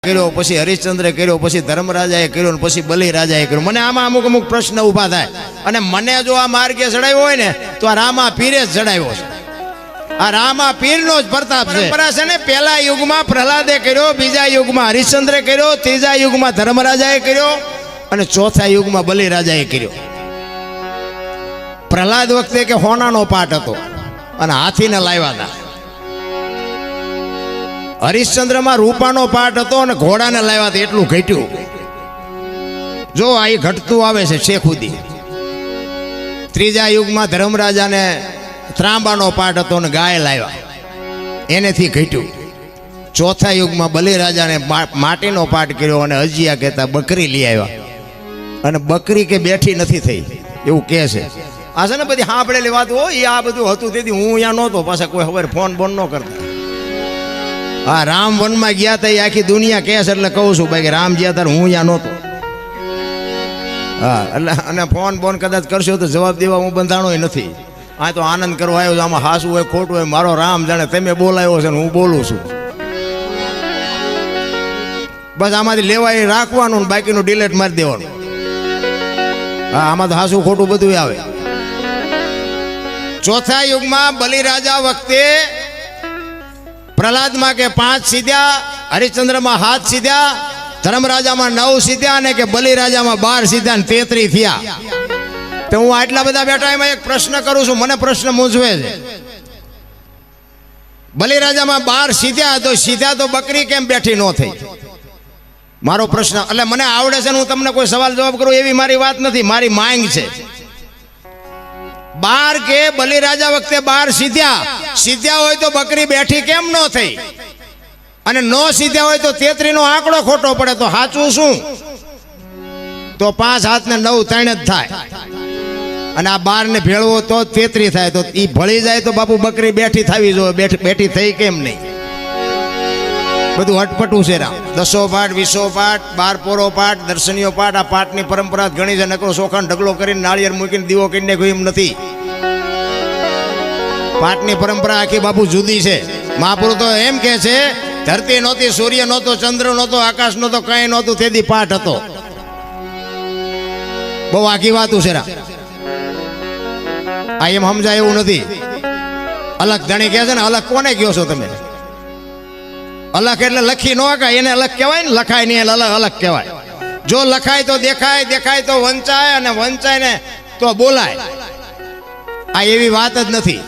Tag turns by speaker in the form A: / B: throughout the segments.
A: કર્યો, પછી હરિશ્ચંદ્રે કર્યો, પછી ધર્મરાજાએ કર્યો, પછી બલિરાજાએ કર્યો. મને આમાં અમુક પ્રશ્ન ઊભા થાય. અને મને જો આ માર્ગે ચડાવ્યો હોય ને તો આ રામા પીરે જ ચડાવ્યો છે. આ રામા પીરનો જ પ્રતાપ છે. છે ને પહેલા યુગમાં પ્રહલાદે કર્યો, બીજા યુગમાં હરિશ્ચંદ્રે કર્યો, ત્રીજા યુગમાં ધર્મરાજાએ કર્યો અને ચોથા યુગમાં બલિરાજાએ કર્યો. પ્રહલાદ વખતે કે હોનાનો પાટ હતો અને હાથીને લાવ્યા હતા. હરિશ્ચંદ્રમાં રૂપાનો પાટ હતો અને ઘોડાને લાવ્યા હતા. એટલું ઘટ્યું. જો આ ઘટતું આવે છે શેખુદી. ત્રીજા યુગમાં ધર્મરાજાને ત્રાંબાનો પાટ હતો અને ગાય લાવ્યા, એનેથી ઘટ્યું. ચોથા યુગમાં બલિરાજાને માટીનો પાટ કર્યો અને હજીયા કહેતા બકરી લઈ આવ્યા અને બકરી કે બેઠી નથી થઈ એવું કહે છે. આ છે ને બધી સાંભળેલી વાત હોય. આ બધું હતું તેથી હું અહીંયા નહોતો. પાછા કોઈ ખબર ફોન બોન ન કરતા. હા, રામ વનમાં ગયા હતા એ આખી દુનિયા કહે છે એટલે કહું છું ભાઈ કે રામ ગયા હતા હું અહીંયા નહોતો. હા, એટલે અને ફોન બોન કદાચ કરશો તો જવાબ દેવા હું બંધાણો નથી. આ તો આનંદ કરવા આવ્યો. આમાં હાસું હોય ખોટું હોય મારો રામ જાણે તમે બોલાયો છે ને હું બોલું છું. બસ આમાંથી લેવાય રાખવાનું ને બાકીનું ડિલેટ મારી દેવાનું. હા, આમાં તો હાસું ખોટું બધું આવે. ચોથા યુગમાં બલિરાજા વખતે પ્રહલાદમાં કે 5 સીધ્યા, હરિશ્ચંદ્રમાં 7 સીધ્યા, ધર્મરાજામાં 9 સીધ્યા અને કે બલિરાજામાં 12 સીધ્યા ને 33 થયા. તો હું આટલા બધા બેઠા એમાં એક પ્રશ્ન કરું છું. મને પ્રશ્ન મૂંઝવે છે. બલિરાજામાં 12 સીધ્યા તો સીધા તો બકરી કેમ બેઠી ન થઈ? મારો પ્રશ્ન. એટલે મને આવડે છે ને હું તમને કોઈ સવાલ જવાબ કરું એવી મારી વાત નથી, મારી માંગ છે. 12 કે બલિરાજા વખતે 12 સીધ્યા હોય તો બકરી બેઠી કેમ ન થઈ? અને 9 સીધ્યા હોય તો 33 નો આંકડો ખોટો પડે. તો સાચું શું? તો 5 હાથ ને 9 3 જ થાય. અને આ 12 ને ભેળવો તો 33 થાય. તો એ ભળી જાય તો બાપુ બકરી બેઠી થવી જોઈએ. બેઠી થઈ કેમ નહીં? બધું અટપટું છે. રામ 10 પાઠ 20 પાઠ 12 પોરો પાઠ દર્શનીય પાઠ. આ પાઠની પરંપરા ઘણી છે. નકરો શોખાન ઢગલો કરીને નાળિયેર મૂકીને દીવો કરીને કોઈ એમ નથી. પાઠની પરંપરા આખી બાપુ જુદી છે. મહાપુરુષ તો એમ કે છે ધરતી નહોતી, સૂર્ય નહોતો, ચંદ્ર નહોતો, આકાશ નહોતો, કઈ નહોતું, તેથી પાઠ હતો. બહુ આખી વાતું છે. આ એમ સમજાય એવું નથી. અલગ ધણી કહે છે ને, અલગ કોને કહો છો તમે? અલગ એટલે લખી ન હકાય, એને અલગ કહેવાય ને. લખાય નહીં એટલે અલગ કહેવાય. જો લખાય તો દેખાય, દેખાય તો વંચાય, અને વંચાય ને તો બોલાય. આ એવી વાત જ નથી.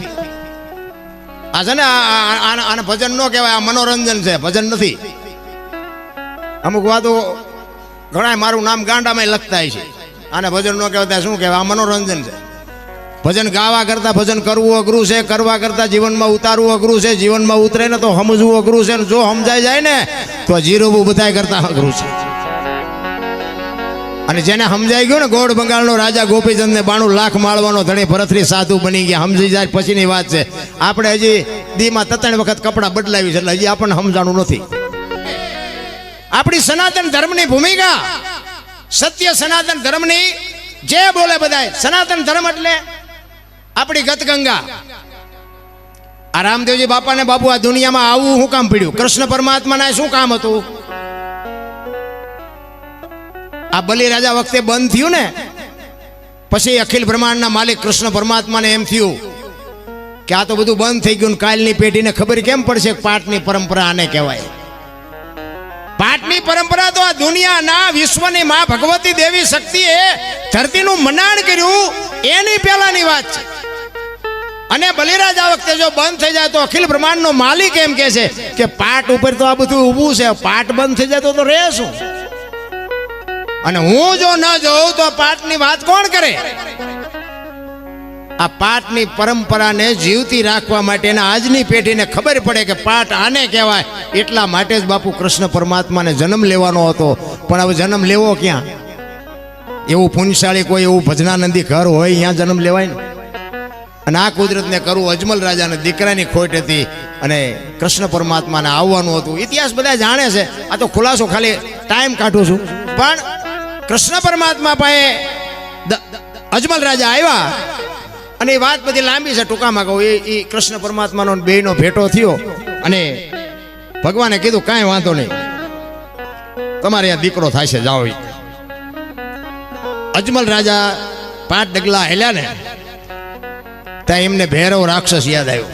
A: આ છે ને આને ભજન ન કહેવાય, આ મનોરંજન છે, ભજન નથી. અમુક વાતો ઘણા મારું નામ ગાંડામાં લખતા છે. આને ભજન ન કહેવાય શું કહેવાય? આ મનોરંજન છે. ભજન ગાવા કરતા ભજન કરવું અઘરું છે, કરવા કરતા જીવનમાં ઉતારવું અઘરું છે, જીવનમાં ઉતરે ને તો સમજવું અઘરું છે, જો સમજાઈ જાય ને તો જીરવું બધા કરતા અઘરું છે. અને જેને સમજાઈ ગયું ને ગોળ બંગાળનો રાજા ગોપીચંદ ને 92 લાખ માળવાનો ધણી ભરતરી સાધુ બની ગયા, સમજી જાય પછીની વાત છે. આપણે હજી દીમાં 3 વખત કપડાં બદલાવી છે એટલે હજી આપણને સમજાણું નથી. આપણી સનાતન ધર્મની ભૂમિકા, સત્ય સનાતન ધર્મની જે બોલે બધાય સનાતન ધર્મ એટલે આપણી ગતગંગા. આ રામદેવજી બાપાને બાપુ આ દુનિયામાં આવવું શું કામ પડ્યું? કૃષ્ણ પરમાત્માને શું કામ હતું? આ બલિરાજા વખતે બંધ થયું ને પછી અખિલ બ્રહ્માંડના માલિક કૃષ્ણ પરમાત્માને એમ થયું કે આ તો બધું બંધ થઈ ગયું. કાલની પેઢીને ખબર કેમ પડશે પાઠની પરંપરા આને કહેવાય? પાઠની પરંપરા તો આ દુનિયાના વિશ્વની માં ભગવતી દેવી શક્તિએ ધરતીનું મનાણ કર્યું એની પહેલાની વાત છે. અને બલિરાજા વખતે જો બંધ થઈ જાય તો અખિલ બ્રહ્માંડનો માલિક એમ કહે છે કે પાઠ ઉપર તો આ બધું ઊભું છે, પાઠ બંધ થઈ જાય તો રહે શું? અને હું જો ન જોઉં તો પાઠની વાત કોણ કરે? આ પાઠની પરંપરાને જીવતી રાખવા માટે આજની પેઢીને ખબર પડે કે પાઠ આને કહેવાય. એટલા માટે જ બાપુ કૃષ્ણ પરમાત્માને જન્મ લેવાનો હતો. પણ હવે જન્મ લેવો ક્યાં? એવું પુણ્યશાળી કોઈ એવું ભજનાનંદી ઘર હોય અહીંયા જન્મ લેવાય ને. અને આ કુદરતને કરવું અજમલ રાજાને દીકરાની ખોટ હતી અને કૃષ્ણ પરમાત્માને આવવાનું હતું. ઇતિહાસ બધા જાણે છે. આ તો ખુલાસો ખાલી ટાઈમ કાઢું છું. પણ કૃષ્ણ પરમાત્મા પાસે અજમલ રાજા આવ્યા અને એ વાત બધી લાંબી છે, ટૂંકામાં કહું. એ કૃષ્ણ પરમાત્માનો બેયનો ભેટો થયો અને ભગવાને કીધું કાંઈ વાંધો નહીં, તમારે આ દીકરો થાય છે, જાઓ. અજમલ રાજા 5 ડગલા હેલ્યા ને ત્યાં એમને ભૈરવ રાક્ષસ યાદ આવ્યો.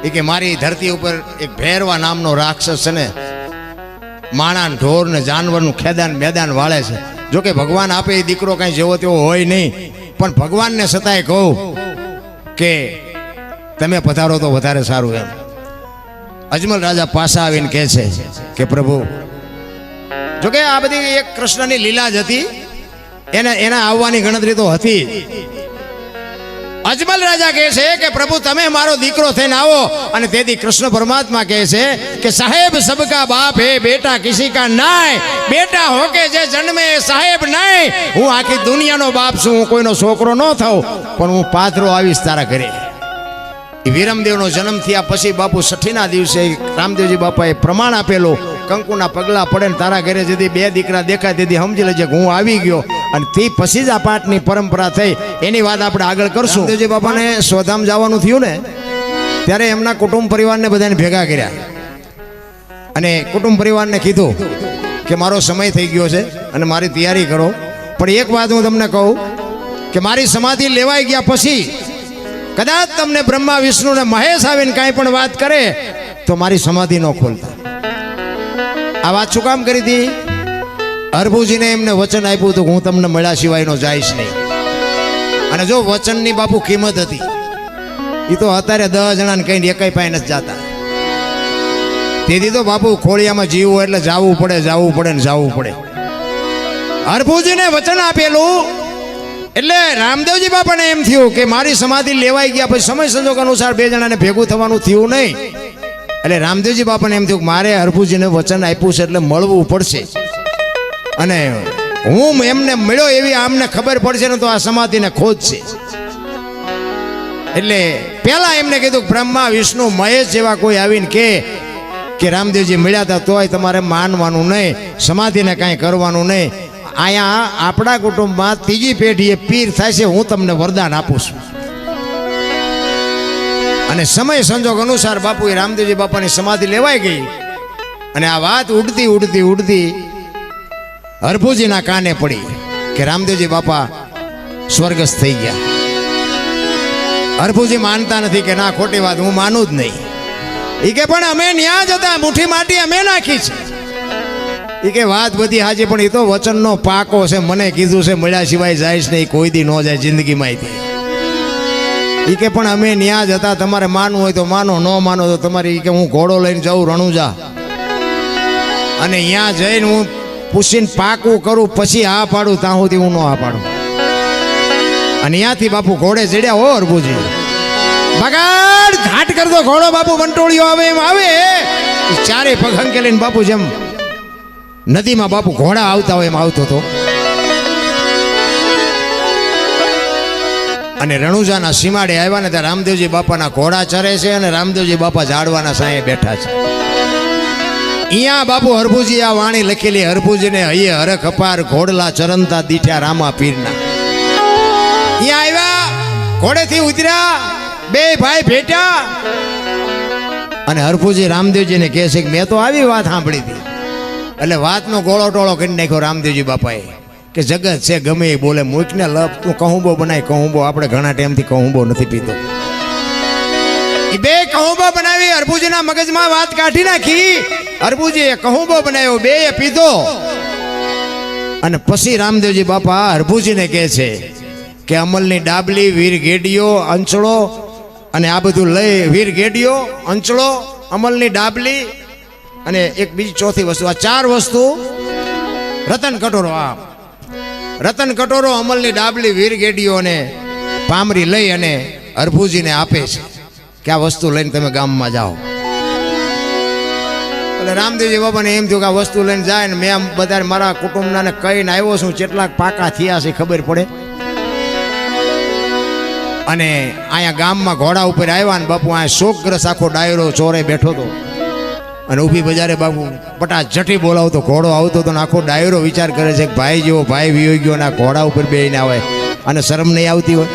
A: એ કે મારી ધરતી ઉપર એક ભૈરવા નામનો રાક્ષસ છે ને, માણા ઢોર ને જાનવરનું ખેદાન મેદાન વાળે છે. જોકે ભગવાન આપે એ દીકરો કઈ જેવો તેવો હોય નહીં, પણ ભગવાનને છતાંય કહું કે તમે પધારો તો વધારે સારું એમ. અજમલ રાજા પાછા આવીને કહે છે કે પ્રભુ, જોકે આ બધી એક કૃષ્ણની લીલા જ હતી, એના આવવાની ગણતરી તો હતી. અજમલ રાજા કહે છે કે પ્રભુ તમે મારો દીકરો થઈને આવો. અને તેથી કૃષ્ણ પરમાત્મા કહે છે કે સાહેબ સબકા બાપ હે, બેટા કિસી કા નાય, બેટા હોકે જે જન્મે સાહેબ નાય. હું આખી દુનિયાનો બાપ છું, હું કોઈનો છોકરો ન થાઉં, પણ હું પાથરો આવીશ તારા ઘરે. વિરમદેવનો જન્મ થયા પછી બાપુ 6ના દિવસે રામદેવજી બાપાએ પ્રમાણ આપેલું, કંકુના પગલા પડે ને તારા ઘરે જેથી 2 દીકરા દેખાય તેથી સમજી લેજે કે હું આવી ગયો. અને તે પછી જ આ પાઠની પરંપરા થઈ. એની વાત આપણે આગળ કરશું. રામદેવજી બાપાને સ્વધામ જવાનું થયું ને ત્યારે એમના કુટુંબ પરિવારને બધાને ભેગા કર્યા અને કુટુંબ પરિવારને કીધું કે મારો સમય થઈ ગયો છે અને મારી તૈયારી કરો. પણ એક વાત હું તમને કહું કે મારી સમાધિ લેવાઈ ગયા પછી કદાચ તમને બ્રહ્મા વિષ્ણુ ને મહેશ આવીને કાંઈ પણ વાત કરે તો મારી સમાધિ ન ખોલતા. આ વાત શું કામ કરી હતી? હરભુજીને એમને વચન આપ્યું હતું કે હું તમને મળ્યા સિવાયનો જઈશ નહીં. અને જો વચનની બાપુ કિંમત હતી એ તો અત્યારે 10 જણાને કઈ એકાઈ પાસે નથી જતા. તેથી તો બાપુ ખોળિયામાં જીવવું એટલે જવું પડે ને જવું પડે. હરભુજીને વચન આપેલું એટલે રામદેવજી બાપાને એમ થયું કે મારી સમાધિ લેવાઈ ગયા પછી સમય સંજોગ અનુસાર 2 જણાને ભેગું થવાનું થયું નહીં. એટલે રામદેવજી બાપાને એમ થયું કે મારે હરભુજીને વચન આપ્યું છે એટલે મળવું પડશે. અને હું એમને મળ્યો એવી આમને ખબર પડશે ને તો આ સમાધિને ખોજશે. એટલે પહેલા એમને કીધું બ્રહ્મા વિષ્ણુ મહેશ જેવા કોઈ આવીને કે રામદેવજી મળ્યા હતા તોય તમારે માનવાનું નહીં, સમાધિને કાંઈ કરવાનું નહીં. અહીંયા આપણા કુટુંબમાં 3જી પેઢીએ પીર થાય છે, હું તમને વરદાન આપું છું. અને સમય સંજોગ અનુસાર બાપુએ રામદેવજી બાપાની સમાધિ લેવાઈ ગઈ. અને આ વાત ઉડતી હરભુજીના કાને પડી કે રામદેવજી બાપા સ્વર્ગસ્થ થઈ ગયા. હરભુજી માનતા નથી કે ના, ખોટી વાત, હું માનું જ નહીં. એ કે પણ અમે ન્યા જ હતા, મુઠ્ઠી માટી અમે નાખી છે. એ કે વાત બધી હાજી, પણ એ તો વચનનો પાકો છે, મને કીધું છે મળ્યા સિવાય જાય નહીં, કોઈ દી ન જાય જિંદગીમાં. એ કે પણ અમે ન્યા જ હતા, તમારે માનવું હોય તો માનો, ન માનો તો તમારી. કે હું ઘોડો લઈને જાઉં રણુજા અને ત્યાં જઈને હું પૂછીને પાકું કરું પછી હા પાડું, ત્યાં સુધી હું ન હા પાડું. અને ત્યાંથી બાપુ ઘોડે ચડ્યા. હો હરભુજી બગાડ ઘાટ કરતો ઘોડો બાપુ વંટોળિયો આવે એમ આવે. ચારે પગ હંકેલીને બાપુ જેમ નદીમાં બાપુ ઘોડા આવતા હોય એમ આવતો હતો. અને રણુજાના સીમાડે આવ્યા ને ત્યાં રામદેવજી બાપાના ઘોડા ચરે છે અને રામદેવજી બાપા ઝાડવાના સાંયે બેઠા છે. અહીંયા બાપુ હરભુજી આ વાણી લખેલી, હરભુજીને હૈયે હરખ અપાર ઘોડલા ચરંતા દીઠ્યા રામા પીરના. અહીંયા આવ્યા, ઘોડેથી ઉતર્યા, 2 ભાઈ ભેટ્યા અને હરભુજી રામદેવજીને કહે છે કે મેં તો આવી વાત સાંભળી હતી. એટલે વાતનો ગોળો ટોળો કરી નાખ્યો રામદેવજી બાપાએ કે જગત છે ગમે એ બોલે, મૂકને લપ, તું કહુંબો બનાય. કહુંબો આપણે ઘણા ટાઈમથી કહુંબો નથી પીતો. એ 2 કહુંબો બનાવી હરભુજીના મગજમાં વાત કાઢી નાખી. હરભુજીએ કહુંબો બનાવ્યો, 2એ પીધો. અને પછી રામદેવજી બાપા હરભુજીને કહે છે કે અમલની ડાબલી, વીર ગેડીઓ, અંચળો અને આ બધું લઈ, વીર ગેડીઓ, અંચળો, અમલની ડાબલી અને એક બીજી ચોથી વસ્તુ, આ 4 વસ્તુ રતન કટોરો. આ રતન કટોરો, અમલની ડાબલી, વીર ગેડીઓ અને પામરી લઈ અને હરભુજીને આપે છે કે આ વસ્તુ લઈને તમે ગામમાં જાઓ. એટલે રામદેવજી બાબાને એમ થયું કે આ વસ્તુ લઈને જાય ને મેં બધા મારા કુટુંબના કહીને આવ્યો છું, કેટલાક પાકા થયા છે ખબર પડે. અને અહીંયા ગામમાં ઘોડા ઉપર આવ્યા ને બાપુ અહીંયા શોકગ્રસ્ત આખો ડાયરો ચોરે બેઠો હતો. અને ઊભી બજારે બાપુ પટા જઠી બોલાવતો ઘોડો આવતો હતો ને આખો ડાયરો વિચાર કરે છે કે ભાઈ જેવો ભાઈ વિયો ગયો ને આ ઘોડા ઉપર બેહીને આવે અને શરમ નહીં આવતી હોય.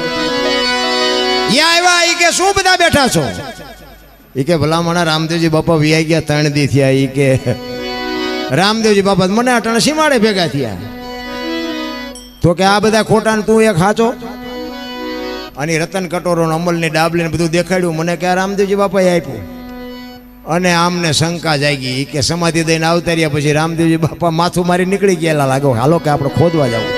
A: અહીંયા આવ્યા, એ કે શું બધા બેઠા છો? એ કે ભલામણા રામદેવજી બાપા વિયાઈ ગયા 3 દી થયા. એ કે રામદેવજી બાપા મને અટાણે સીમાડે ભેગા થયા તો કે આ બધા ખોટા તું એક હાચો અને રતન કટોરો અમલની ડાબલીને બધું દેખાડ્યું મને કે આ રામદેવજી બાપાએ આપ્યું અને આમને શંકા જાગી કે સમાધિ દઈને આવતા રહ્યા પછી રામદેવજી બાપા માથું મારી નીકળી ગયેલા લાગો હાલો કે આપણે ખોદવા જવું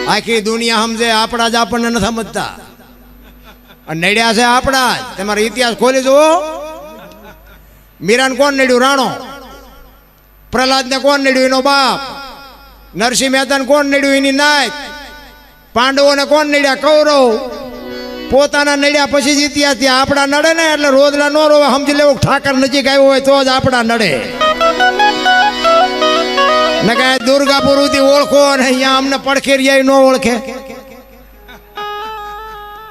A: આખી દુનિયા સમજે આપણા જ આપણને નથી સમજતા અને નડ્યા છે આપણા જ તમારો ઇતિહાસ ખોલી જુઓ મીરાને કોણ નડ્યું રાણો પ્રહલાદને કોણ નડ્યું એનો બાપ નરસિંહ મહેતાને કોણ નડ્યું એની નાયક પાંડવોને કોણ નડ્યા કૌરવ પોતાના નડ્યા પછી જ ઇતિહાસ ત્યાં આપણા નડે ને એટલે રોજના નો રોવે સમજી લેવું ઠાકર નજીક આવ્યો હોય તો જ આપણા નડે ને કે દુર્ગાપુર સુધી ઓળખો અને અહીંયા અમને પડખેરિયા ન ઓળખે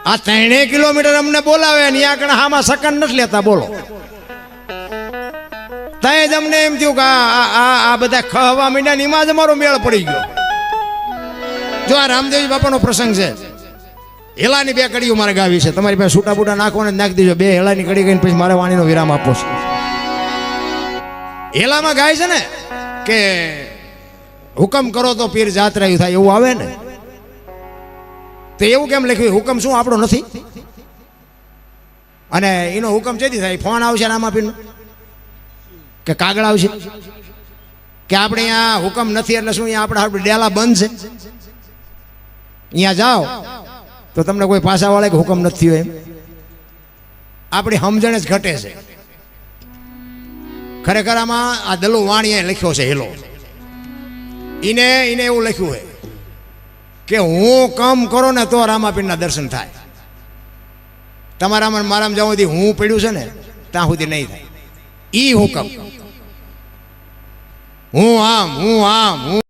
A: આ 3 કિલોમીટર અમને બોલાવે ને ત્યાં કણ હામાં સકન નથી લેતા બોલો ત્યાં જ અમને એમ થયું કે આ બધા ખવા મીંડા એમાં જ અમારો મેળ પડી ગયો જો આ રામદેવજી બાપાનો પ્રસંગ છે હેલાની 2 કડીઓ મારે ગાવી છે તમારી પાસે છૂટા બૂટા નાખવાને નાખી દેજો 2 હેલાની કડી ગઈને પછી મારે વાણીનો વિરામ આપવો છે હેલામાં ગાય છે ને કે હુકમ કરો તો પીર જાત્રાયું થાય એવું આવે ને તો એવું કેમ લખ્યું હુકમ શું આપણો નથી અને એનો હુકમ ચેથી થાય ફોન આવશે રામાપીરનો કે કાગળ આવશે કે આપણે અહીંયા હુકમ નથી એટલે શું અહીંયા આપણે ડેલા બંધ છે અહીંયા જાઓ તો તમને કોઈ પાછા વાળે કે હુકમ નથી થયો એમ આપણી સમજણ જ ઘટે છે ખરેખર આમાં આ દલુ વાણીએ લખ્યો છે હેલો એને એવું લખ્યું છે કે હું કામ કરો ને તો રામાપીરના દર્શન થાય તમારામાં મારામાં જ્યાં સુધી હું પડ્યું છે ને ત્યાં સુધી નહીં થાય ઈ હુકમ હું આમ હું